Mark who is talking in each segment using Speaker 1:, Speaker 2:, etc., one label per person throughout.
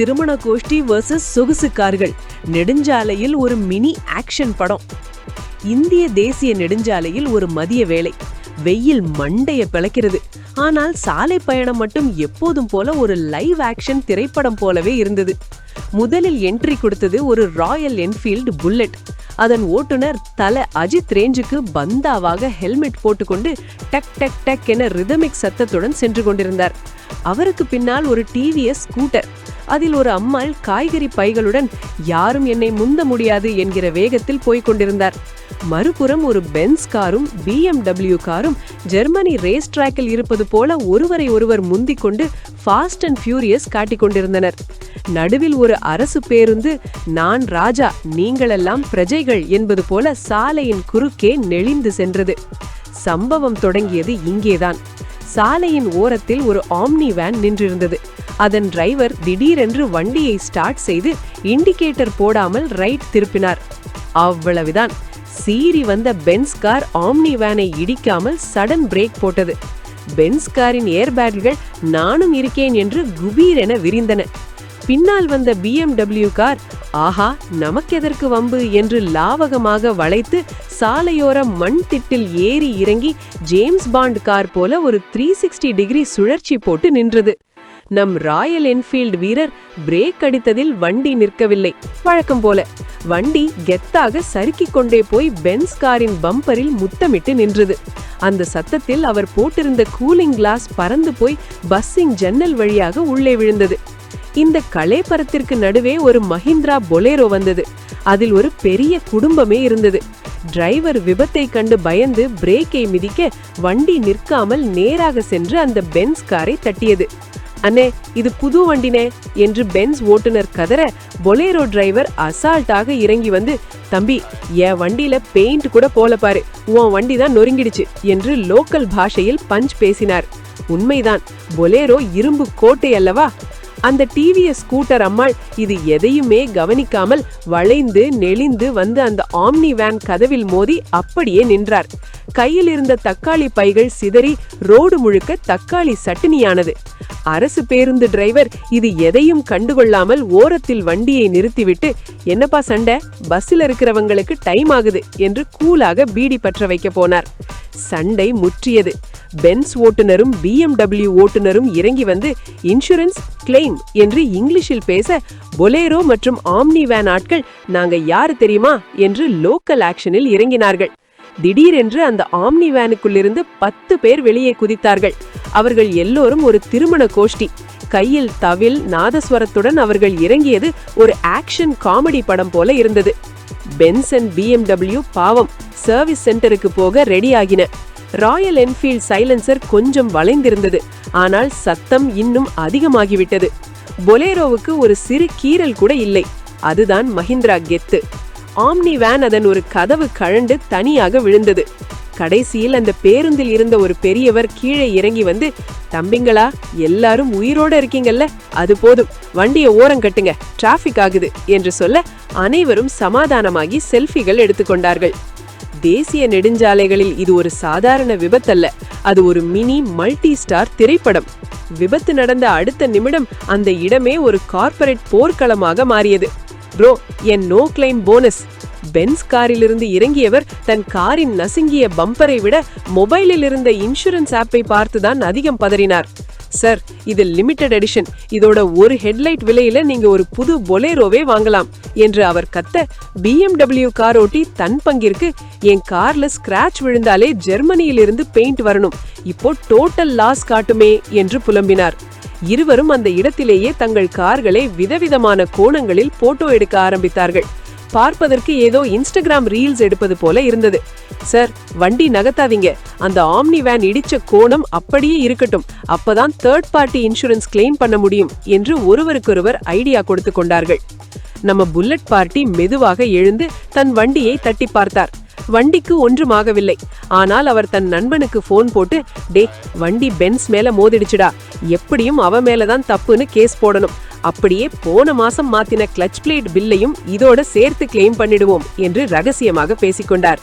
Speaker 1: திருமண கோஷ்டி வர்சஸ் சொகுசு கார்கள். நெடுஞ்சாலையில் ஒரு மினி ஆக்ஷன் படம். இந்திய தேசிய நெடுஞ்சாலையில் ஒரு மதிய வேளை. வெயில் மண்டைய பிளக்கிறது. ஆனால் சாலை பயணம் மட்டும் எப்போதும் போல ஒரு லைவ் ஆக்ஷன் திரைப்படம் போலவே இருந்தது. முதலில் என்ட்ரி கொடுத்தது ஒரு ராயல் என்ஃபீல்டு புல்லட். அதன் ஓட்டுநர் தல அஜித் ரேஞ்சுக்கு பந்தாவாக ஹெல்மெட் போட்டுக்கொண்டு டக் டக் டக் என ரிதமிக் சத்தத்துடன் சென்று கொண்டிருந்தார். அவருக்கு பின்னால் ஒரு டிவிஎஸ் ஸ்கூட்டர். அதில் ஒரு அம்மாள் காய்கறி பைகளுடன் யாரும் என்னை முந்த முடியாது என்கிற வேகத்தில் போய்கொண்டிருந்தார். மறுபுறம் ஒரு பென்ஸ் காரும் BMW காரும் ஜெர்மனி ரேஸ் டிராக்கில் இருப்பது போல ஒருவரை ஒருவர் முந்திக் கொண்டு ஃபாஸ்ட் அண்ட் ஃபியூரியஸ் காட்டிக் கொண்டிருந்தனர். நடுவில் ஒரு அரசு பேருந்து நான் ராஜா நீங்களெல்லாம் பிரஜைகள் என்பது போல சாலையின் குறுக்கே நெளிந்து சென்றது. சம்பவம் தொடங்கியது இங்கேதான். சாலையின் ஓரத்தில் ஒரு ஆம்னி வேன் நின்றிருந்தது. அதன் டிரைவர் திடீரென்று வண்டியை ஸ்டார்ட் செய்து இண்டிகேட்டர் போடாமல் ரைட் திருப்பினார். அவ்வளவுதான். சீறி வந்த பென்ஸ் கார் ஆம்னி வேனை இடிக்காமல் சடன் பிரேக் போட்டது. பென்ஸ் காரின் ஏர்பேக்குகள் நானும் இருக்கேன் என்று குபீர் என விரிந்தன. பின்னால் வந்த BMW கார் ஆஹா நமக்கெதற்கு வம்பு என்று லாவகமாக வளைத்து சாலையோர மண் திட்டில் ஏறி இறங்கி ஜேம்ஸ் பாண்ட் கார் போல ஒரு 360 டிகிரி சுழற்சி போட்டு நின்றது. நம் ராயல் என்ஃபீல்டு வீரர் பிரேக் அடித்ததில் வண்டி நிற்கவில்லை. வழக்கம் போல வண்டி கெத்தாக சறுக்கிக் கொண்டே போய் பென்ஸ் காரின் பம்பரில் முத்தமிட்டு நின்றது. அந்த சத்தத்தில் அவர் போட்டிருந்த கூலிங் கிளாஸ் பறந்து போய் பஸ்ஸிங் ஜன்னல் வழியாக உள்ளே விழுந்தது. இந்த களைப்பரத்திற்கு நடுவே ஒரு மஹிந்திரா பொலேரோ வந்தது. அதில் ஒரு பெரிய குடும்பமே இருந்தது. டிரைவர் விபத்தை கண்டு பயந்து பிரேக்கை மிதிக்க வண்டி நிற்காமல் நேராக சென்று அந்த பென்ஸ் காரை தட்டியது. அண்ணே இது புது வண்டினே என்று பென்ஸ் ஓட்டுநர் கதற பொலேரோ டிரைவர் அசால்ட்டாக இறங்கி வந்து தம்பி என் வண்டியில பெயிண்ட் கூட போல பாரு உன் வண்டி தான் நொறுங்கிடுச்சு என்று லோக்கல் பாஷையில் பஞ்ச் பேசினார். உண்மைதான், பொலேரோ இரும்பு கோட்டை அல்லவா. அந்த டிவிஎஸ் ஸ்கூட்டர் அம்மாள் இது எதையுமே கவனிக்காமல் வளைந்து நெளிந்து வந்து அந்த ஆம்னி வேன் கதவில் மோதி அப்படியே நின்றார். கையில் இருந்த தக்காளி பைகள் சிதறி ரோடு முழுக்க தக்காளி சட்டினியானது. அரசு பேருந்து டிரைவர் இது எதையும் கண்டுகொள்ளாமல் ஓரத்தில் வண்டியை நிறுத்திவிட்டு என்னப்பா சண்டை, பஸ்ஸில் இருக்கிறவங்களுக்கு டைம் ஆகுது என்று கூலாக பீடி பற்ற வைக்க போனார். சண்டை முற்றியது. பென்ஸ் ஓட்டுநரும் BMW ஓட்டுநரும் இறங்கி வந்து இன்சூரன்ஸ் கிளைம் என்று இங்கிலீஷில் பேச பொலேரோ மற்றும் ஆம்னி வேன் ஆட்கள் நாங்க யாரு தெரியுமா என்று லோக்கல் ஆக்ஷனில் இறங்கினார்கள். திடீரென்று அந்த ஆம்னி வேனுக்குள்ளிருந்து 10 பேர் வெளியே குதித்தார்கள். அவர்கள் எல்லோரும் ஒரு திருமண கோஷ்டி. கையில் தவில் நாதஸ்வரத்துடன் அவர்கள் இறங்கியது ஒரு ஆக்ஷன் காமெடி படம் போல இருந்தது. பென்ஸ் அண்ட் BMW பாவம் சர்வீஸ் சென்டருக்கு போக ரெடி ஆகின. ராயல் என்ஃபீல்ட் சைலன்சர் கொஞ்சம் வளைந்திருந்தது. ஆனால் சத்தம் இன்னும் அதிகமாகிவிட்டது. பொலேரோவுக்கு ஒரு சிறு கீறல் கூட இல்லை. அதுதான் மஹிந்திரா கெத்து. ஆம்னி வேன் அதன் ஒரு கதவு கழண்டு தனியாக விழுந்தது. கடைசியில் அந்த பேருந்தில் இருந்த ஒரு பெரியவர் கீழே இறங்கி வந்து தம்பிங்களா எல்லாரும் உயிரோட இருக்கீங்கல்ல, அது போதும், வண்டியை ஓரம் கட்டுங்க, டிராபிக் ஆகுது என்று சொல்ல அனைவரும் சமாதானமாகி செல்ஃபிகள் எடுத்துக்கொண்டார்கள். தேசிய நெடுஞ்சாலைகளில் இது ஒரு சாதாரண விபத்தல்ல, அது ஒரு மினி மல்டி ஸ்டார் திரைப்படம். விபத்து நடந்த அடுத்த நிமிடம் அந்த இடமே ஒரு கார்ப்பரேட் போர்க்களமாக மாறியது. ப்ரோ என் நோ கிளைம் போனஸ். பென்ஸ் காரிலிருந்து இறங்கியவர் தன் காரின் நசுங்கிய பம்பரை விட மொபைலில் இருந்த இன்சூரன்ஸ் ஆப்பை பார்த்துதான் அதிகம் பதறினார். சார் இது லிமிடெட் எடிஷன், இதோட ஒரு ஹெட்லைட் விலையில நீங்க ஒரு புது பொலேரோவே வாங்கலாம் என்று அவர் கத்த BMW கார் ஓட்டி தன் பங்கிற்கு என் கார்ல ஸ்கிராச் விழுந்தாலே ஜெர்மனியில் இருந்து பெயிண்ட் வரணும், இப்போ டோட்டல் லாஸ் காட்டுமே என்று புலம்பினார். இருவரும் அந்த இடத்திலேயே தங்கள் கார்களை விதவிதமான கோணங்களில் போட்டோ எடுக்க ஆரம்பித்தார்கள். பார்ப்பதற்கு ஏதோ இன்ஸ்டாகிராம் ரீல்ஸ் எடுப்பது போல இருந்தது. சார் வண்டி நகர்த்தாதீங்க, அந்த ஆம்னி வேன் இடிச்ச கோணம் அப்படியே இருக்கட்டும், அப்பதான் தேர்ட் பார்ட்டி இன்சூரன்ஸ் கிளைம் பண்ண முடியும் என்று ஒருவருக்கொருவர் ஐடியா கொடுத்து கொண்டார்கள். நம்ம புல்லட் பார்ட்டி மெதுவாக எழுந்து தன் வண்டியை தட்டி பார்த்தார். வண்டிக்கு ஒன்றுமாகவில்லை. ஆனால் அவர் தன் நண்பனுக்கு போன் போட்டு டே வண்டி பென்ஸ் மேல மோதிடுச்சுடா, எப்படியும் அவ மேலதான் தப்புன்னு கேஸ் போடணும், அப்படியே போன மாசம் மாத்தின கிளச் பிளேட் பில்லையும் இதோட சேர்த்து கிளைம் பண்ணிடுவோம் என்று ரகசியமாக பேசிக்கொண்டார்.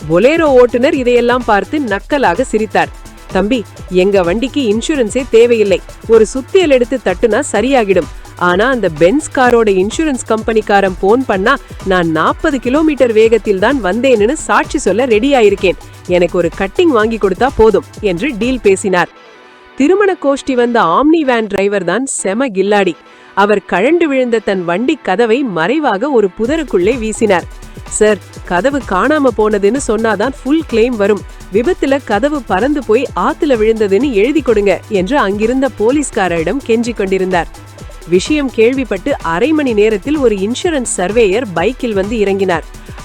Speaker 1: பொலேரோ ஓட்டுநர் இதையெல்லாம் பார்த்து நக்கலாக சிரித்தார். தம்பி எங்க வண்டிக்கு இன்சூரன்ஸே தேவையில்லை, ஒரு சுத்தியல் எடுத்து தட்டுனா சரியாகிடும், ஆனா அந்த பென்ஸ் காரோட இன்சூரன்ஸ் கம்பெனிக்காரன் போன் பண்ணா நான் 40 கிலோமீட்டர் வேகத்தில் தான் வந்தேன்னு சாட்சி சொல்ல ரெடி ஆயிருக்கேன், எனக்கு ஒரு கட்டிங் வாங்கி கொடுத்தா போதும் என்று டீல் பேசினார். திருமண கோஷ்டி வந்த ஆம்னி வேன் டிரைவர் தான் செம கில்லாடி. அவர் கழண்டு விழுந்த தன் வண்டி கதவை மறைவாக ஒரு புதருக்குள்ளே வீசினார். சார், கதவு காணாம போனதுன்னு சொன்னாதான் ஃபுல் கிளைம் வரும், விபத்துல கதவு பறந்து போய் ஆத்துல விழுந்ததுன்னு எழுதி கொடுங்க என்று அங்கிருந்த போலீஸ்காரரிடம் கெஞ்சி கொண்டிருந்தார். விஷயம் கேள்விப்பட்டு அரை மணி நேரத்தில் ஒரு இன்சூரன்ஸ் சர்வேயர் பைக்கில் வந்து இறங்கினார்.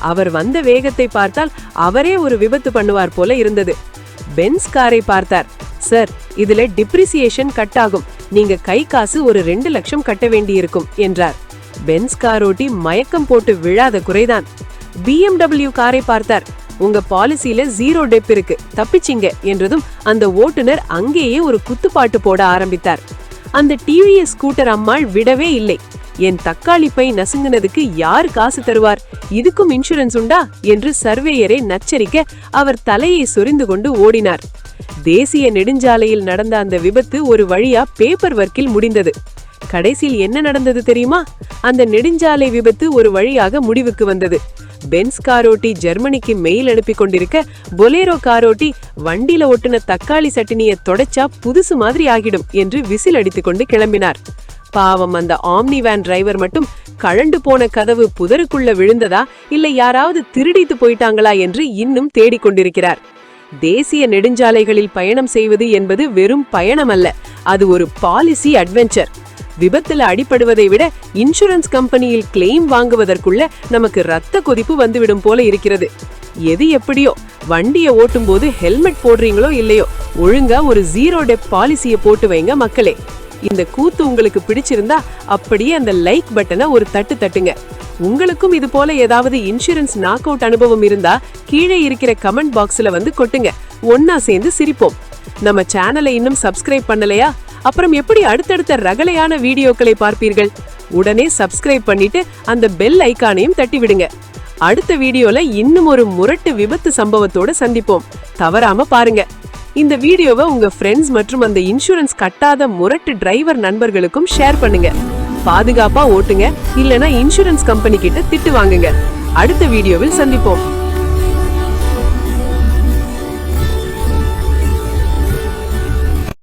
Speaker 1: அவர் வந்த வேகத்தை பார்த்தால் அவரே ஒரு விபத்து பண்ணுவார் போல இருந்தது. பென்ஸ் காரை பார்த்தார். சார், இதுல டிப்ரிசியேஷன் கட் ஆகும், நீங்க கை காசு ஒரு 2 லட்சம் கட்ட வேண்டியிருக்கும் என்றார். பென்ஸ் காரோட்டி மயக்கம் போட்டு விழாத குறைதான். BMW காரை பார்த்தார். உங்க பாலிசியில 0 டெப் இருக்கு, தப்பிச்சிங்க என்றதும் அந்த ஓட்டுநர் அங்கேயே ஒரு குத்துப்பாட்டு போட ஆரம்பித்தார். அந்த டிவிஎஸ் ஸ்கூட்டர் அம்மாள் விடவே இல்லை. என் தக்காளி பை நசுங்கினதுக்கு யார் காசு தருவார், இதுக்கும் இன்சூரன்ஸ் உண்டா என்று சர்வேயரை நச்சரிக்க அவர் தலையை சொரிந்து கொண்டு ஓடினார். தேசிய நெடுஞ்சாலையில் நடந்த அந்த விபத்து ஒரு வழியா பேப்பர் ஒர்க்கில் முடிந்தது. கடைசியில் என்ன நடந்தது தெரியுமா? அந்த நெடுஞ்சாலை விபத்து ஒரு வழியாக முடிவுக்கு வந்தது. பென்ஸ் காரோட்டி ஜெர்மனிக்கு மெயில் அனுப்பி கொண்டிருக்க, பொலேரோ காரோட்டி வண்டியில ஒட்டுன தக்காளி சட்டினிய தொடச்சா புதுசு மாதிரி ஆகிடும் என்று விசில் அடித்துக் கொண்டு கிளம்பினார். பாவம், அந்த ஆம்னி வேன் டிரைவர் மட்டும் கழண்டு போன கதவு புதருக்குள்ள விழுந்ததா இல்ல யாராவது திருடித்து போயிட்டாங்களா என்று இன்னும் தேடிக்கொண்டிருக்கிறார். தேசிய நெடுஞ்சாலைகளில் பயணம் செய்வது என்பது வெறும் பயணம் அல்ல, அது ஒரு பாலிசி அட்வென்ச்சர். விபத்துல அடிபடுவதை விட இன்சூரன்ஸ் கம்பெனியில் கிளைம் வாங்குவதற்குள்ள நமக்கு ரத்த கொதிப்பு வந்துவிடும் போல இருக்கிறது. எது எப்படியோ, வண்டியை ஓட்டும் போது ஹெல்மெட் போடுறீங்களோ இல்லையோ, ஒழுங்கா ஒரு 0 டெப் பாலிசியை போட்டு வைங்க மக்களே. இந்த கூத்து உங்களுக்கு பிடிச்சிருந்தா அப்படியே அந்த லைக் பட்டனை ஒரு தட்டு தட்டுங்க. உங்களுக்கும் இது போல ஏதாவது இன்சூரன்ஸ் நாக் அவுட் அனுபவம் இருந்தா கீழே இருக்கிற கமெண்ட் பாக்ஸ்ல வந்து கொட்டுங்க, ஒன்னா சேர்ந்து சிரிப்போம். நம்ம சேனலை இன்னும் சப்ஸ்கிரைப் பண்ணலையா? அப்புறம் எப்படி அடுத்தடுத்த ரகளையான வீடியோக்களை பார்ப்பீர்கள்? உடனே சப்ஸ்கிரைப் பண்ணிட்டு அந்த பெல் ஐகானையும் தட்டி விடுங்க. அடுத்த வீடியோல இன்னும் ஒரு முரட்டு விபத்து சம்பவத்தோட சந்திப்போம், தவறாம பாருங்க. இந்த வீடியோவை உங்க ஃப்ரெண்ட்ஸ் மற்றும் அந்த இன்சூரன்ஸ் கட்டாத முரட்டு டிரைவர் நண்பர்களுக்கும் ஷேர் பண்ணுங்க. பாதுகாப்பா ஓட்டுங்க, இல்லனா இன்சூரன்ஸ் கம்பெனி கிட்ட திட்டு வாங்குங்க. அடுத்த வீடியோவில் சந்திப்போம்.